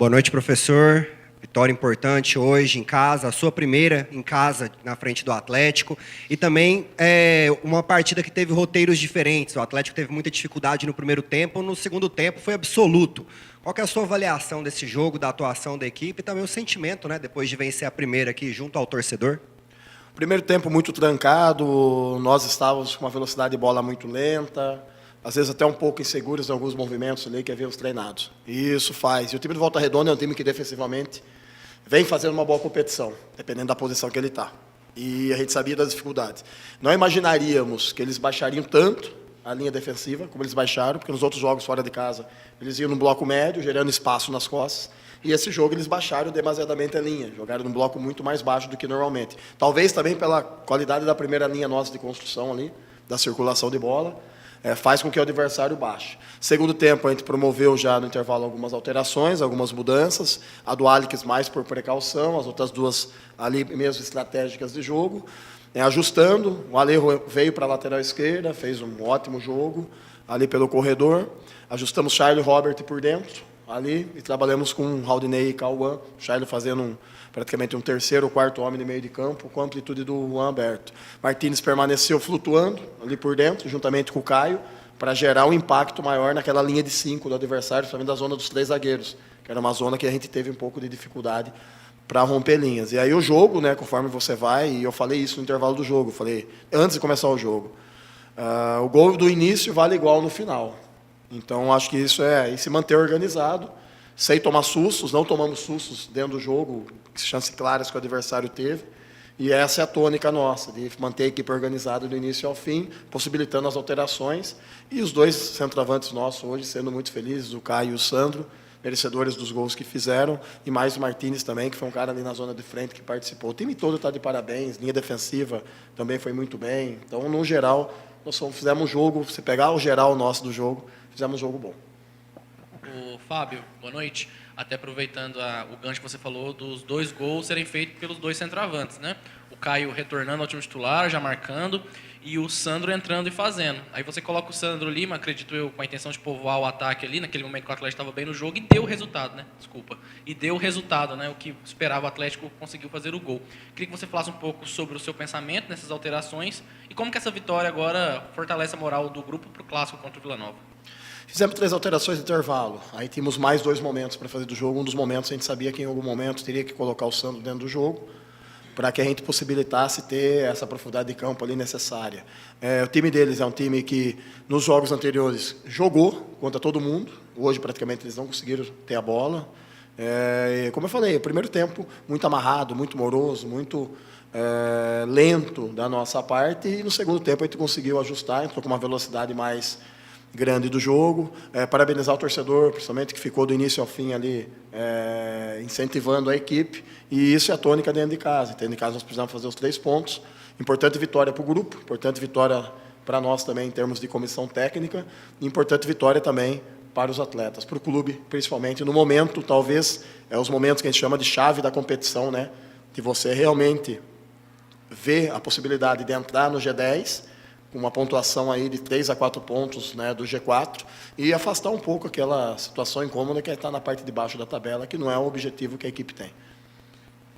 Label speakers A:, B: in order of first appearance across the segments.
A: Boa noite, professor. Vitória importante hoje em casa, a sua primeira em casa na frente do Atlético. E também uma partida que teve roteiros diferentes. O Atlético teve muita dificuldade no primeiro tempo, no segundo tempo foi absoluto. Qual que é a sua avaliação desse jogo, da atuação da equipe e também o sentimento, né, depois de vencer a primeira aqui junto ao torcedor?
B: Primeiro tempo muito trancado, nós estávamos com uma velocidade de bola muito lenta, às vezes até um pouco inseguros em alguns movimentos ali que havíamos treinado. E isso faz. E o time do Volta Redonda é um time que defensivamente vem fazendo uma boa competição, dependendo da posição que ele está. E a gente sabia das dificuldades. Não imaginaríamos que eles baixariam tanto a linha defensiva, como eles baixaram, porque nos outros jogos fora de casa eles iam no bloco médio, gerando espaço nas costas. E esse jogo eles baixaram demasiadamente a linha, jogaram num bloco muito mais baixo do que normalmente. Talvez também pela qualidade da primeira linha nossa de construção ali, da circulação de bola, faz com que o adversário baixe. Segundo tempo, a gente promoveu já no intervalo algumas alterações, algumas mudanças. A do Alex mais por precaução, as outras duas ali mesmo estratégicas de jogo. Ajustando, o Alejo veio para a lateral esquerda, fez um ótimo jogo ali pelo corredor. Ajustamos Charlie e Robert por dentro, ali, e trabalhamos com Raudinei e Cauã, Charlie fazendo praticamente um terceiro ou quarto homem de meio de campo, com a amplitude do Juan aberto. Martínez permaneceu flutuando ali por dentro, juntamente com o Caio, para gerar um impacto maior naquela linha de 5 do adversário, principalmente da zona dos 3 zagueiros, que era uma zona que a gente teve um pouco de dificuldade para romper linhas. E aí o jogo, né, conforme você vai, e eu falei isso no intervalo do jogo, falei antes de começar o jogo, o gol do início vale igual no final. Então, acho que isso é se manter organizado, sem tomar sustos, não tomamos sustos dentro do jogo, chances claras que o adversário teve, e essa é a tônica nossa, de manter a equipe organizada do início ao fim, possibilitando as alterações, e os dois centroavantes nossos hoje sendo muito felizes, o Caio e o Sandro, merecedores dos gols que fizeram, e mais o Martínez também, que foi um cara ali na zona de frente que participou. O time todo está de parabéns, linha defensiva também foi muito bem, então, no geral, nós fizemos um jogo, se pegar o geral nosso do jogo, fizemos um jogo bom.
C: O Fábio, boa noite. Até aproveitando o gancho que você falou dos 2 gols serem feitos pelos 2 centroavantes, né? O Caio retornando ao time titular, já marcando, e o Sandro entrando e fazendo. Aí você coloca o Sandro Lima, acredito eu, com a intenção de povoar o ataque ali, naquele momento que o Atlético estava bem no jogo, e deu o resultado, né? Desculpa. E deu o resultado, né? O que esperava o Atlético conseguiu fazer o gol. Queria que você falasse um pouco sobre o seu pensamento nessas alterações e como que essa vitória agora fortalece a moral do grupo para o clássico contra o Vila Nova.
B: Fizemos 3 alterações de intervalo. Aí tínhamos mais 2 momentos para fazer do jogo. Um dos momentos a gente sabia que em algum momento teria que colocar o Sandro dentro do jogo para que a gente possibilitasse ter essa profundidade de campo ali necessária. O time deles é um time que nos jogos anteriores jogou contra todo mundo. Hoje praticamente eles não conseguiram ter a bola. Como eu falei, o primeiro tempo muito amarrado, muito moroso, muito lento da nossa parte. E no segundo tempo a gente conseguiu ajustar, entrou com uma velocidade mais grande do jogo, parabenizar o torcedor, principalmente que ficou do início ao fim ali incentivando a equipe, e isso é a tônica dentro de casa. Dentro de casa nós precisamos fazer os 3 pontos, importante vitória para o grupo, importante vitória para nós também em termos de comissão técnica, e importante vitória também para os atletas, para o clube principalmente, no momento, talvez, os momentos que a gente chama de chave da competição, né, que você realmente vê a possibilidade de entrar no G10, com uma pontuação aí de 3 a 4 pontos, né, do G4, e afastar um pouco aquela situação incômoda que está na parte de baixo da tabela, que não é o objetivo que a equipe tem.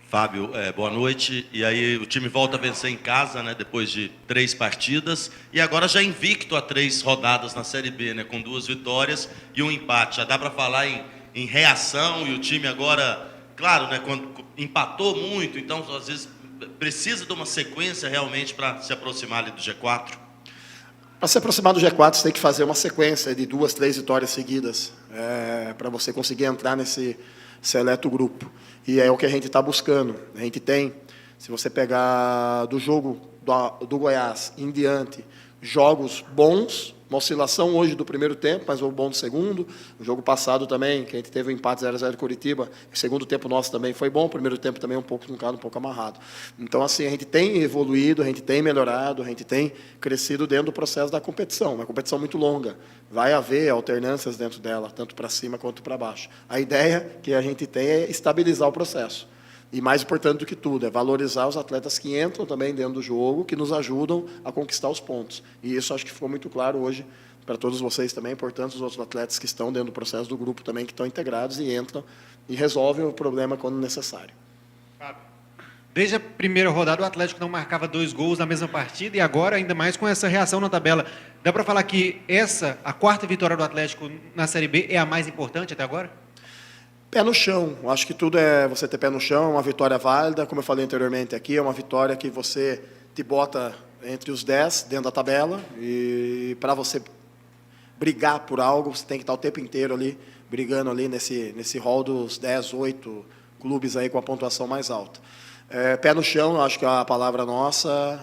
D: Fábio, boa noite. E aí o time volta a vencer em casa, né, depois de 3 partidas, e agora já invicto a 3 rodadas na Série B, né, com 2 vitórias e um empate. Já dá para falar em reação, e o time agora, claro, né, quando empatou muito, então às vezes precisa de uma sequência realmente para se aproximar ali do G4?
B: Para se aproximar do G4, você tem que fazer uma sequência de 2, 3 vitórias seguidas para você conseguir entrar nesse seleto grupo. E é o que a gente está buscando. A gente tem, se você pegar do jogo do Goiás em diante, jogos bons, uma oscilação hoje do primeiro tempo, mas o bom do segundo. O jogo passado também, que a gente teve um empate 0-0 de Curitiba, o segundo tempo nosso também foi bom, o primeiro tempo também um pouco truncado, um pouco amarrado. Então, assim, a gente tem evoluído, a gente tem melhorado, a gente tem crescido dentro do processo da competição. Uma competição muito longa. Vai haver alternâncias dentro dela, tanto para cima quanto para baixo. A ideia que a gente tem é estabilizar o processo. E mais importante do que tudo, é valorizar os atletas que entram também dentro do jogo, que nos ajudam a conquistar os pontos. E isso acho que ficou muito claro hoje, para todos vocês também, portanto, os outros atletas que estão dentro do processo do grupo também, que estão integrados e entram e resolvem o problema quando necessário.
E: Desde a primeira rodada, o Atlético não marcava 2 gols na mesma partida e agora, ainda mais com essa reação na tabela. Dá para falar que a quarta vitória do Atlético na Série B é a mais importante até agora?
B: Pé no chão. Acho que tudo é você ter pé no chão, uma vitória válida. Como eu falei anteriormente aqui, é uma vitória que você te bota entre os 10 dentro da tabela. E para você brigar por algo, você tem que estar o tempo inteiro ali, brigando ali nesse hall dos 10, 8 clubes aí com a pontuação mais alta. Pé no chão, acho que é a palavra nossa.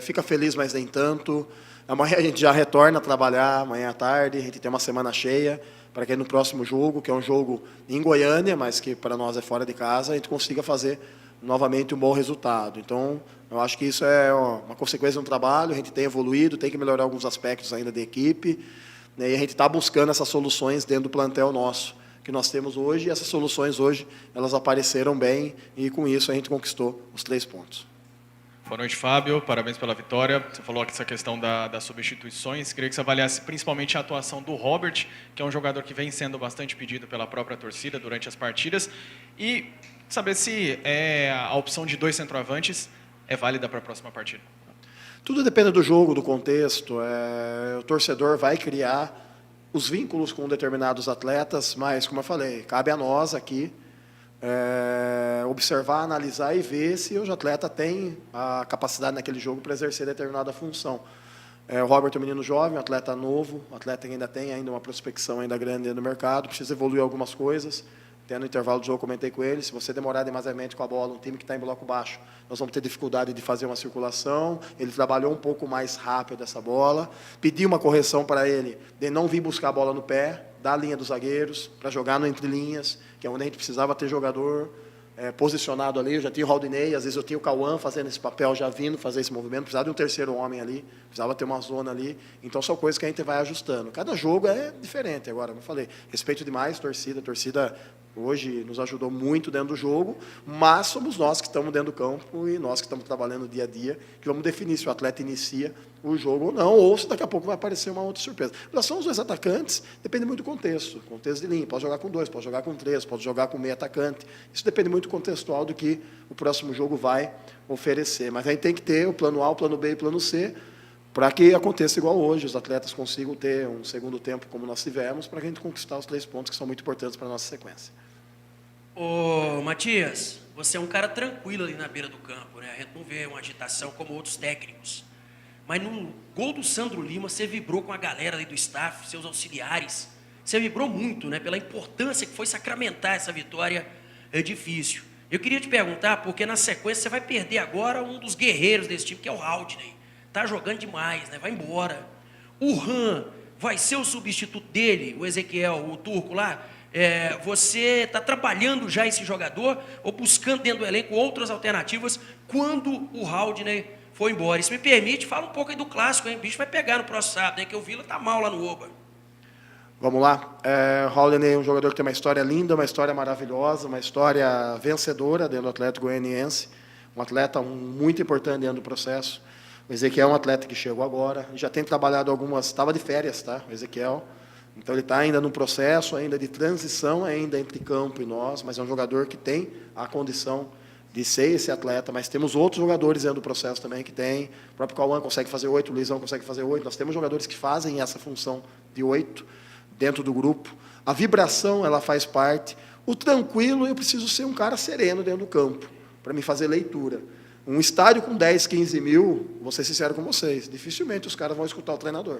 B: Fica feliz, mas nem tanto. Amanhã a gente já retorna a trabalhar, amanhã à tarde, a gente tem uma semana cheia, para que no próximo jogo, que é um jogo em Goiânia, mas que para nós é fora de casa, a gente consiga fazer novamente um bom resultado. Então, eu acho que isso é uma consequência do trabalho, a gente tem evoluído, tem que melhorar alguns aspectos ainda da equipe, né, e a gente está buscando essas soluções dentro do plantel nosso, que nós temos hoje, e essas soluções hoje, elas apareceram bem, e com isso a gente conquistou os 3 pontos.
F: Boa noite, Fábio. Parabéns pela vitória. Você falou aqui essa questão das substituições. Queria que você avaliasse principalmente a atuação do Robert, que é um jogador que vem sendo bastante pedido pela própria torcida durante as partidas. E saber se a opção de 2 centroavantes é válida para a próxima partida.
B: Tudo depende do jogo, do contexto. O torcedor vai criar os vínculos com determinados atletas, mas, como eu falei, cabe a nós aqui observar, analisar e ver se o atleta tem a capacidade naquele jogo para exercer determinada função. O Robert é um menino jovem, um atleta novo, um atleta que ainda tem uma prospecção ainda grande no mercado, precisa evoluir algumas coisas. Até no intervalo do jogo comentei com ele, se você demorar demasiadamente com a bola, um time que está em bloco baixo, nós vamos ter dificuldade de fazer uma circulação. Ele trabalhou um pouco mais rápido essa bola, pedi uma correção para ele de não vir buscar a bola no pé, da linha dos zagueiros, para jogar no entre linhas, que é onde a gente precisava ter jogador posicionado ali. Eu já tinha o Raldinei, às vezes eu tinha o Cauã fazendo esse papel, já vindo fazer esse movimento, precisava de um terceiro homem ali, precisava ter uma zona ali. Então são coisas que a gente vai ajustando. Cada jogo é diferente. Agora, como eu falei, respeito demais a torcida hoje nos ajudou muito dentro do jogo, mas somos nós que estamos dentro do campo e nós que estamos trabalhando dia a dia, que vamos definir se o atleta inicia o jogo ou não, ou se daqui a pouco vai aparecer uma outra surpresa. Em relação aos 2 atacantes, depende muito do contexto de linha, pode jogar com 2, pode jogar com 3, pode jogar com meio atacante, isso depende muito contextual do que o próximo jogo vai oferecer, mas a gente tem que ter o plano A, o plano B e o plano C, para que aconteça igual hoje, os atletas consigam ter um segundo tempo como nós tivemos, para que a gente conquistar os 3 pontos que são muito importantes para a nossa sequência.
G: Ô, Matias, você é um cara tranquilo ali na beira do campo, né? A gente não vê uma agitação como outros técnicos. Mas no gol do Sandro Lima, você vibrou com a galera ali do staff, seus auxiliares. Você vibrou muito, né? Pela importância que foi sacramentar essa vitória difícil. Eu queria te perguntar, porque na sequência você vai perder agora um dos guerreiros desse time, que é o Haldney. Tá jogando demais, né? Vai embora. O Ran vai ser o substituto dele, o Ezequiel, o turco lá. Você está trabalhando já esse jogador ou buscando dentro do elenco outras alternativas quando o Haldney for embora? E se me permite, fala um pouco aí do clássico, hein? O bicho vai pegar no próximo sábado, hein? Que o Vila tá mal lá no Oba.
B: Vamos lá. O Haldney é um jogador que tem uma história linda, uma história maravilhosa, uma história vencedora dentro do Atlético Goianiense, um atleta muito importante dentro do processo. O Ezequiel é um atleta que chegou agora, já tem trabalhado estava de férias, tá? O Ezequiel. Então ele está ainda no processo, ainda de transição, ainda entre campo e nós, mas é um jogador que tem a condição de ser esse atleta, mas temos outros jogadores dentro do processo também que tem. O próprio Cauã consegue fazer 8, o Luizão consegue fazer 8. Nós temos jogadores que fazem essa função de 8 dentro do grupo. A vibração, ela faz parte. O tranquilo, eu preciso ser um cara sereno dentro do campo, para me fazer leitura. Um estádio com 10, 15 mil, vou ser sincero com vocês, dificilmente os caras vão escutar o treinador.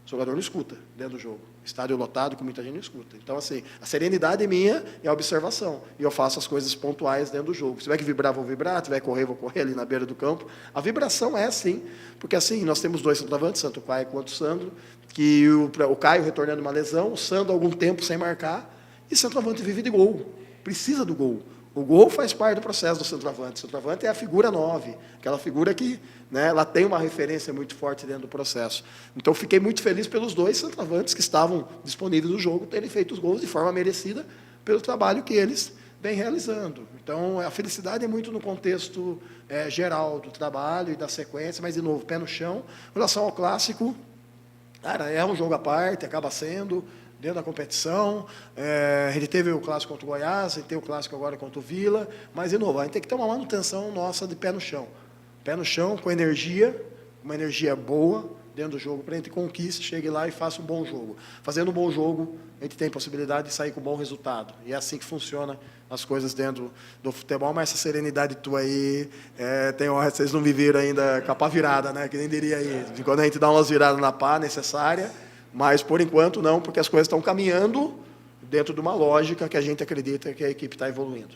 B: O jogador não escuta dentro do jogo. Estádio lotado, com muita gente não escuta. Então, assim, a serenidade minha é a observação. E eu faço as coisas pontuais dentro do jogo. Se tiver que vibrar, vou vibrar. Se tiver que correr, vou correr ali na beira do campo. A vibração é assim. Porque, assim, nós temos 2 centroavantes, tanto o Caio quanto o Sandro, que o Caio retornando uma lesão, o Sandro algum tempo sem marcar, e o centroavante vive de gol. Precisa do gol. O gol faz parte do processo do centroavante. O centroavante é a figura 9, aquela figura que, né, ela tem uma referência muito forte dentro do processo. Então, fiquei muito feliz pelos 2 centroavantes que estavam disponíveis no jogo, terem feito os gols de forma merecida pelo trabalho que eles vêm realizando. Então, a felicidade é muito no contexto geral do trabalho e da sequência, mas, de novo, pé no chão. Em relação ao clássico, Cara, é um jogo à parte, acaba sendo, dentro da competição. A gente teve o clássico contra o Goiás, a gente tem o clássico agora contra o Vila, mas, de novo, a gente tem que ter uma manutenção nossa de pé no chão. Pé no chão, com energia, uma energia boa dentro do jogo, para a gente conquiste, chegue lá e faça um bom jogo. Fazendo um bom jogo, a gente tem possibilidade de sair com um bom resultado. E é assim que funciona as coisas dentro do futebol, mas essa serenidade tua aí, tem hora que vocês não viveram ainda com a pá virada, né? Que nem diria aí, de quando a gente dá umas viradas na pá necessária, mas por enquanto não, porque as coisas estão caminhando dentro de uma lógica que a gente acredita que a equipe está evoluindo.